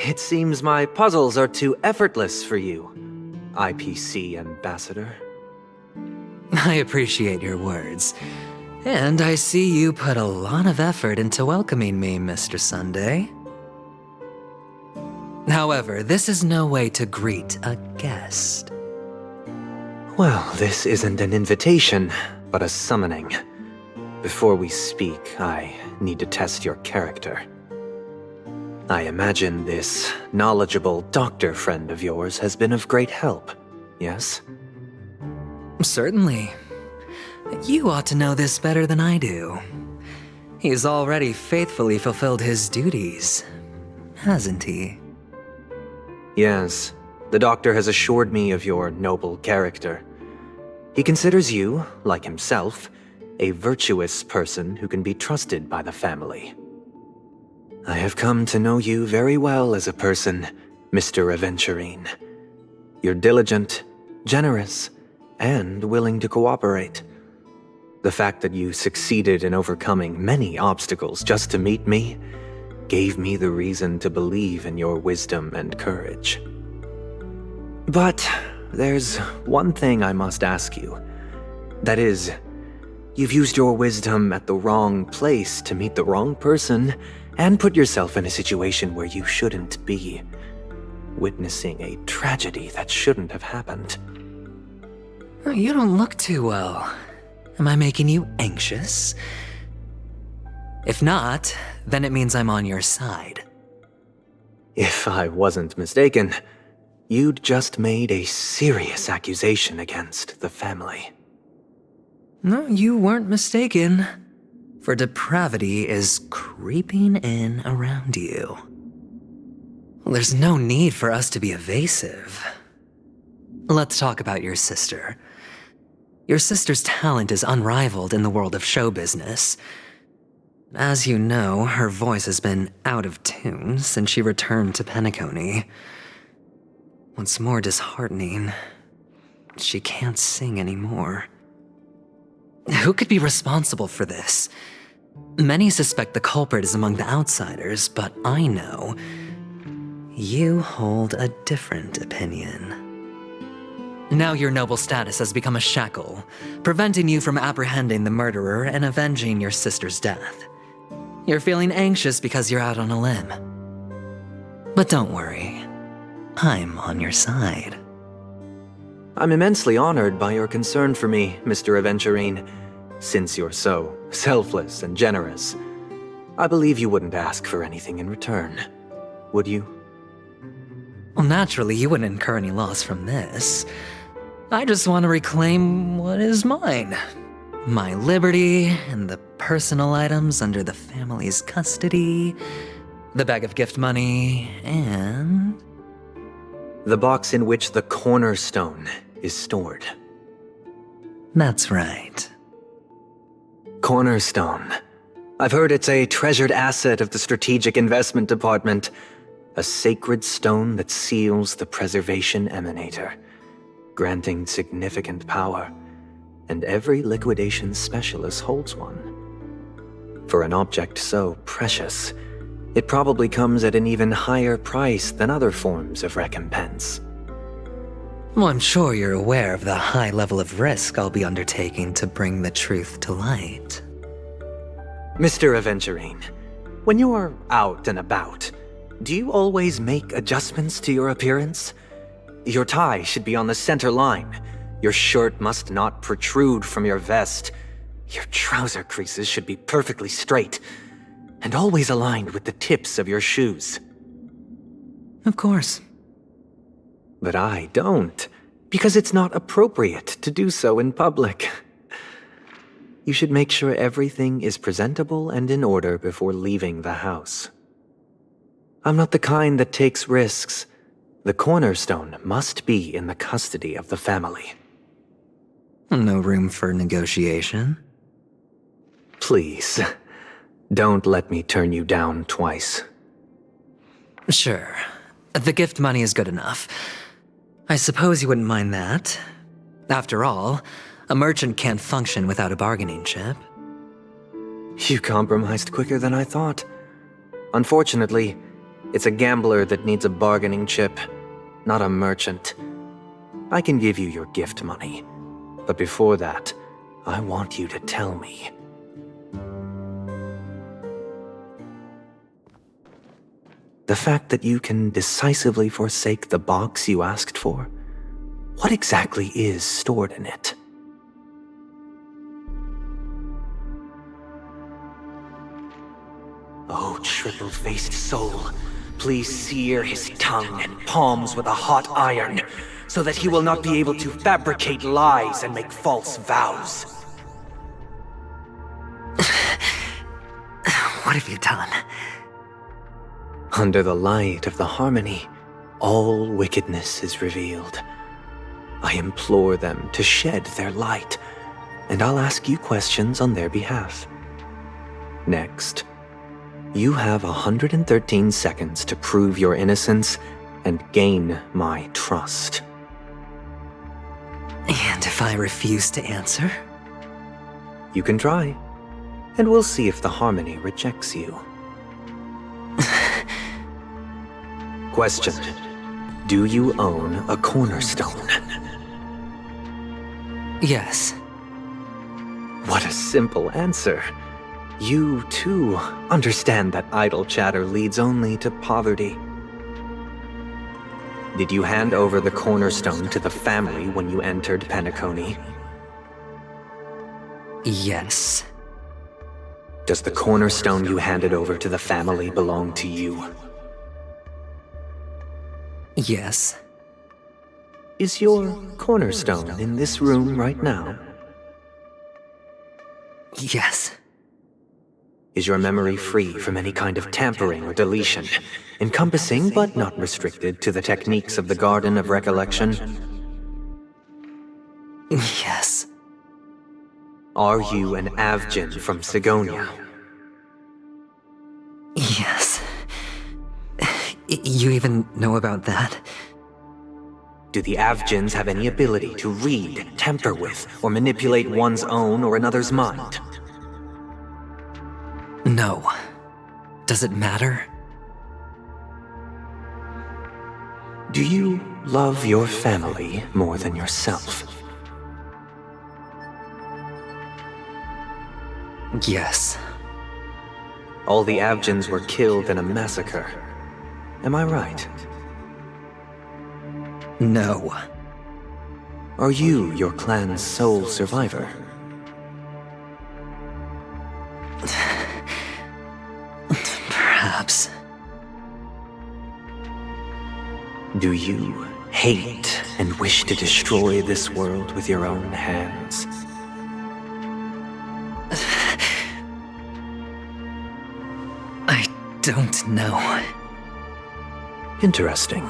It seems my puzzles are too effortless for you, IPC Ambassador. I appreciate your words. And I see you put a lot of effort into welcoming me, Mr. Sunday. However, this is no way to greet a guest. Well, this isn't an invitation, but a summoning. Before we speak, I need to test your character. I imagine this knowledgeable doctor friend of yours has been of great help, yes? Certainly. You ought to know this better than I do. He's already faithfully fulfilled his duties, hasn't he? Yes, the doctor has assured me of your noble character. He considers you, like himself, a virtuous person who can be trusted by the family. I have come to know you very well as a person, Mr. Aventurine. You're diligent, generous, and willing to cooperate. The fact that you succeeded in overcoming many obstacles just to meet me gave me the reason to believe in your wisdom and courage. But there's one thing I must ask you. That is, you've used your wisdom at the wrong place to meet the wrong person and put yourself in a situation where you shouldn't be, witnessing a tragedy that shouldn't have happened. You don't look too well. Am I making you anxious? If not, then it means I'm on your side. If I wasn't mistaken, you'd just made a serious accusation against the family. No, you weren't mistaken. For depravity is creeping in around you. There's no need for us to be evasive. Let's talk about your sister. Your sister's talent is unrivaled in the world of show business. As you know, her voice has been out of tune since she returned to Penacony. What's more disheartening, she can't sing anymore. Who could be responsible for this? Many suspect the culprit is among the outsiders, but I know you hold a different opinion. Now your noble status has become a shackle, preventing you from apprehending the murderer and avenging your sister's death. You're feeling anxious because you're out on a limb. But don't worry, I'm on your side. I'm immensely honored by your concern for me, Mr. Aventurine. Since you're so selfless and generous, I believe you wouldn't ask for anything in return, would you? Well, naturally, you wouldn't incur any loss from this. I just want to reclaim what is mine. My liberty and the personal items under the family's custody, the bag of gift money, and... the box in which the cornerstone is stored. That's right. Cornerstone. I've heard it's a treasured asset of the Strategic Investment Department. A sacred stone that seals the Preservation Emanator, granting significant power, and every liquidation specialist holds one. For an object so precious, it probably comes at an even higher price than other forms of recompense. Well, I'm sure you're aware of the high level of risk I'll be undertaking to bring the truth to light. Mr. Aventurine, when you're out and about, do you always make adjustments to your appearance? Your tie should be on the center line. Your shirt must not protrude from your vest. Your trouser creases should be perfectly straight, and always aligned with the tips of your shoes. Of course. But I don't, because it's not appropriate to do so in public. You should make sure everything is presentable and in order before leaving the house. I'm not the kind that takes risks. The cornerstone must be in the custody of the family. No room for negotiation? Please, don't let me turn you down twice. Sure. The gift money is good enough. I suppose you wouldn't mind that. After all, a merchant can't function without a bargaining chip. You compromised quicker than I thought. Unfortunately, It's a gambler that needs a bargaining chip, not a merchant. I can give you your gift money, but before that, I want you to tell me. The fact that you can decisively forsake the box you asked for, what exactly is stored in it? Oh, triple-faced soul, please sear his tongue and palms with a hot iron, so that he will not be able to fabricate lies and make false vows. What have you done? Under the light of the harmony, all wickedness is revealed. I implore them to shed their light, and I'll ask you questions on their behalf. Next, you have 113 seconds to prove your innocence and gain my trust. And if I refuse to answer? You can try, and we'll see if the harmony rejects you. Question: do you own a cornerstone? Yes. What a simple answer. You, too, understand that idle chatter leads only to poverty. Did you hand over the cornerstone to the family when you entered Penacony? Yes. Does the cornerstone you handed over to the family belong to you? Yes. Is your cornerstone in this room right now? Yes. Is your memory free from any kind of tampering or deletion, encompassing but not restricted to the techniques of the Garden of Recollection? Yes. Are you an Avgin from Sigonia? Yes. You even know about that? Do the Avgins have any ability to read, tamper with, or manipulate one's own or another's mind? No. Does it matter? Do you love your family more than yourself? Yes. All the Avgins were killed in a massacre. Am I right? No. Are you your clan's sole survivor? Perhaps. Do you hate and wish to destroy this world with your own hands? I don't know. Interesting.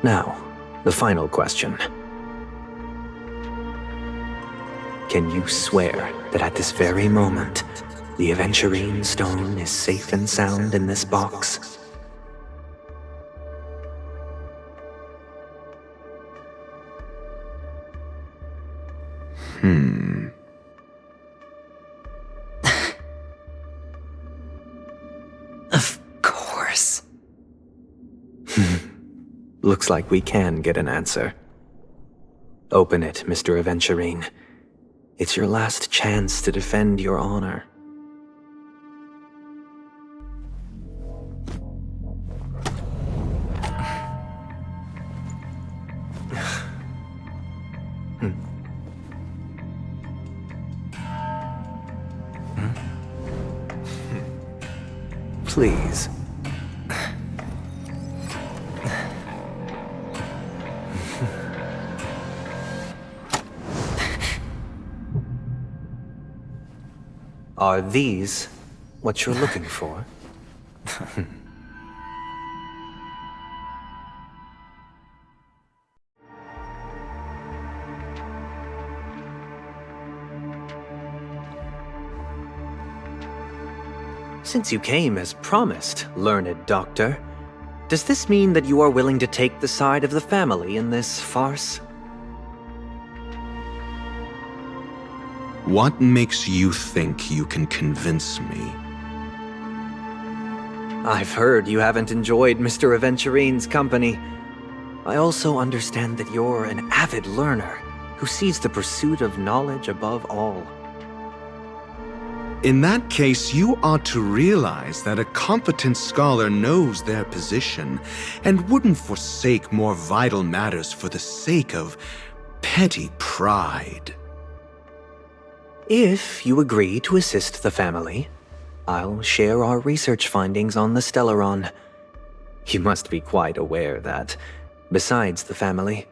Now, the final question. Can you swear that at this very moment, the Aventurine stone is safe and sound in this box? Of course. Looks like we can get an answer. Open it, Mr. Aventurine. It's your last chance to defend your honor. Please. Are these what you're looking for? Since you came as promised, learned doctor, does this mean that you are willing to take the side of the family in this farce? What makes you think you can convince me? I've heard you haven't enjoyed Mr. Aventurine's company. I also understand that you're an avid learner who sees the pursuit of knowledge above all. In that case, you ought to realize that a competent scholar knows their position and wouldn't forsake more vital matters for the sake of petty pride. If you agree to assist the family, I'll share our research findings on the stellaron. You must be quite aware that, besides the family,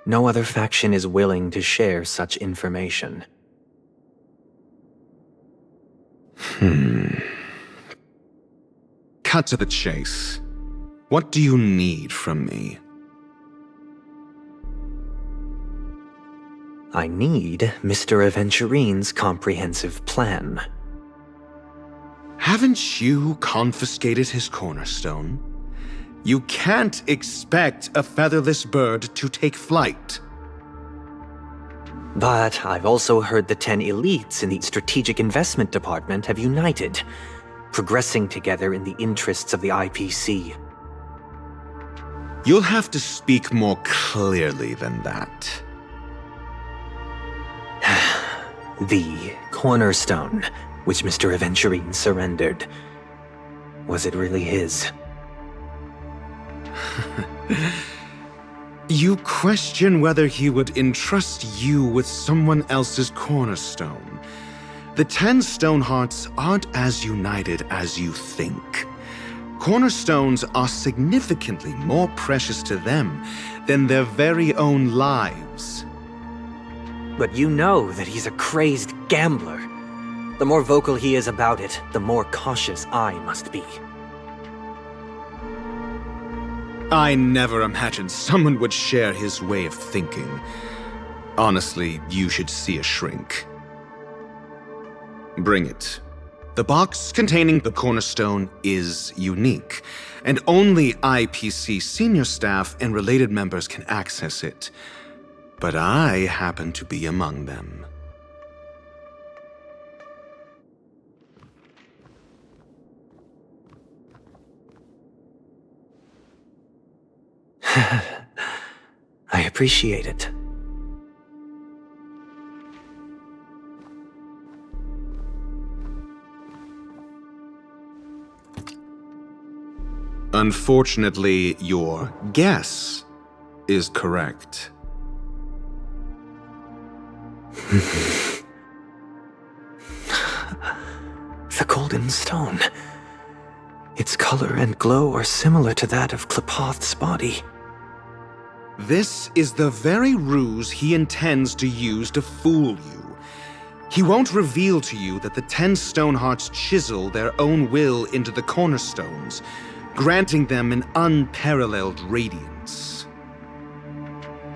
no other faction is willing to share such information. Cut to the chase. What do you need from me? I need Mr. Aventurine's comprehensive plan. Haven't you confiscated his cornerstone? You can't expect a featherless bird to take flight. But I've also heard the 10 elites in the Strategic Investment Department have united, progressing together in the interests of the IPC. You'll have to speak more clearly than that. The cornerstone, which Mr. Aventurine surrendered. Was it really his? You question whether he would entrust you with someone else's cornerstone. The 10 Stonehearts aren't as united as you think. Cornerstones are significantly more precious to them than their very own lives. But you know that he's a crazed gambler. The more vocal he is about it, the more cautious I must be. I never imagined someone would share his way of thinking. Honestly, you should see a shrink. Bring it. The box containing the cornerstone is unique, and only IPC senior staff and related members can access it. But I happen to be among them. I appreciate it. Unfortunately, your guess is correct. The golden stone. Its color and glow are similar to that of Klepoth's body. This is the very ruse he intends to use to fool you. He won't reveal to you that the 10 Stonehearts chisel their own will into the cornerstones, granting them an unparalleled radiance.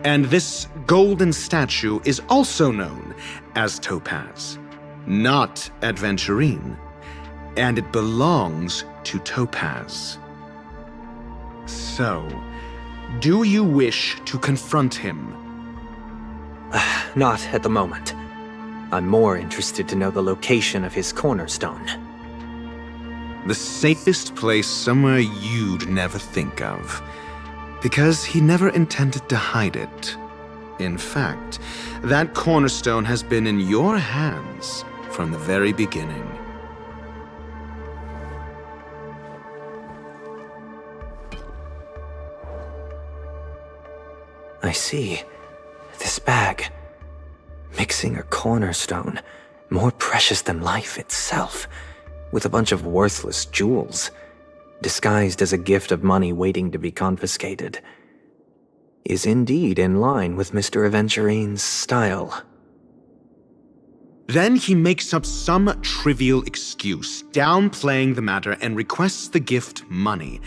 And this golden statue is also known as Topaz, not Aventurine, and it belongs to Topaz. So, do you wish to confront him? Not at the moment. I'm more interested to know the location of his cornerstone. The safest place somewhere you'd never think of. Because he never intended to hide it. In fact, that cornerstone has been in your hands from the very beginning. I see. This bag. Mixing a cornerstone, more precious than life itself, with a bunch of worthless jewels, disguised as a gift of money waiting to be confiscated, is indeed in line with Mr. Aventurine's style. Then he makes up some trivial excuse, downplaying the matter and requests the gift money.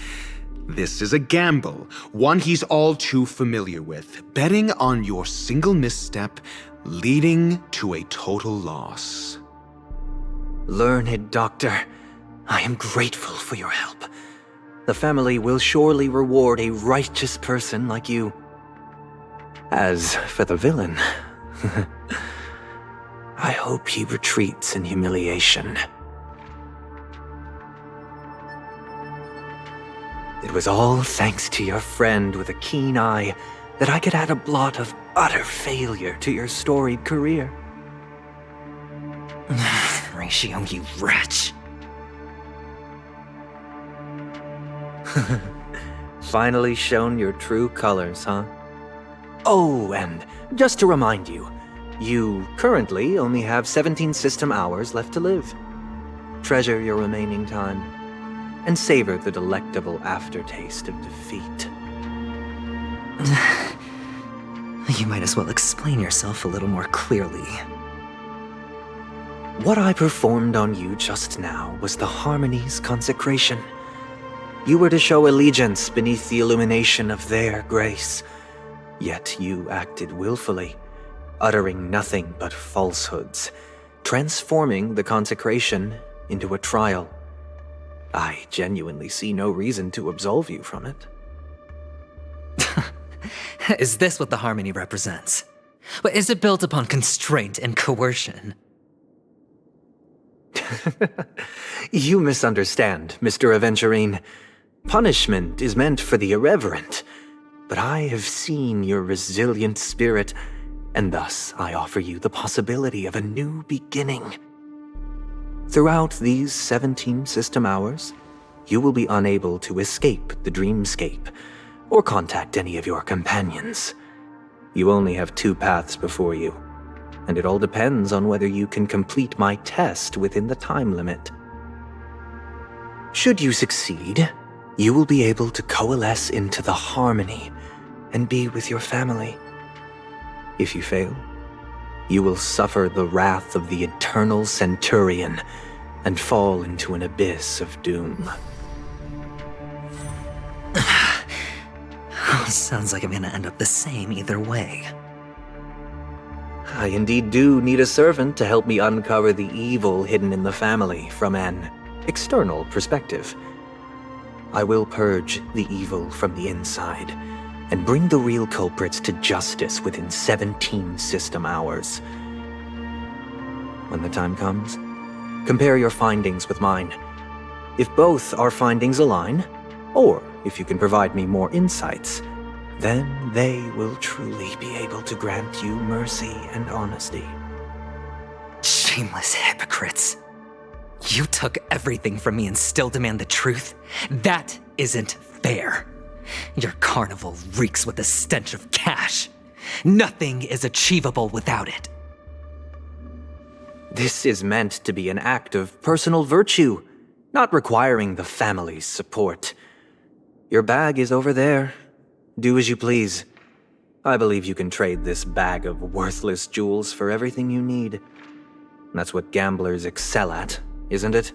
This is a gamble, one he's all too familiar with, betting on your single misstep, leading to a total loss. Learned Doctor, I am grateful for your help. The family will surely reward a righteous person like you. As for the villain, I hope he retreats in humiliation. It was all thanks to your friend with a keen eye that I could add a blot of utter failure to your storied career. Ratio, you wretch. Finally shown your true colors, huh? Oh, and just to remind you, you currently only have 17 system hours left to live. Treasure your remaining time, and savor the delectable aftertaste of defeat. You might as well explain yourself a little more clearly. What I performed on you just now was the Harmony's consecration. You were to show allegiance beneath the illumination of their grace, yet you acted willfully, uttering nothing but falsehoods, transforming the consecration into a trial. I genuinely see no reason to absolve you from it. Is this what the Harmony represents? But is it built upon constraint and coercion? You misunderstand, Mr. Aventurine. Punishment is meant for the irreverent, but I have seen your resilient spirit, and thus I offer you the possibility of a new beginning. Throughout these 17 system hours, you will be unable to escape the dreamscape or contact any of your companions. You only have 2 paths before you, and it all depends on whether you can complete my test within the time limit. Should you succeed, you will be able to coalesce into the Harmony and be with your family. If you fail, you will suffer the wrath of the eternal Centurion and fall into an abyss of doom. Sounds like I'm gonna end up the same either way. I indeed do need a servant to help me uncover the evil hidden in the family from an external perspective. I will purge the evil from the inside and bring the real culprits to justice within 17 system hours. When the time comes, compare your findings with mine. If both our findings align, or if you can provide me more insights, then they will truly be able to grant you mercy and honesty. Shameless hypocrites. You took everything from me and still demand the truth? That isn't fair. Your carnival reeks with the stench of cash. Nothing is achievable without it. This is meant to be an act of personal virtue, not requiring the family's support. Your bag is over there. Do as you please. I believe you can trade this bag of worthless jewels for everything you need. That's what gamblers excel at, isn't it?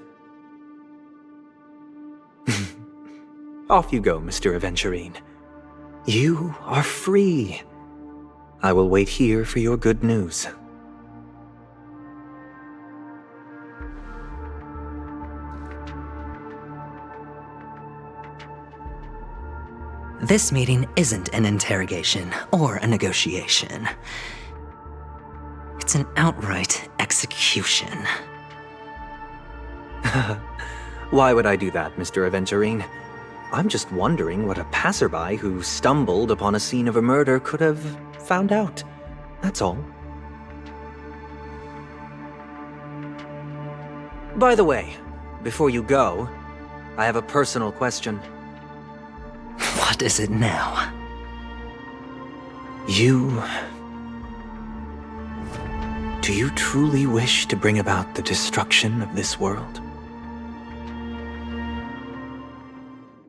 Off you go, Mr. Aventurine. You are free. I will wait here for your good news. This meeting isn't an interrogation or a negotiation. It's an outright execution. Why would I do that, Mr. Aventurine? I'm just wondering what a passerby who stumbled upon a scene of a murder could have found out. That's all. By the way, before you go, I have a personal question. What is it now? Do you truly wish to bring about the destruction of this world?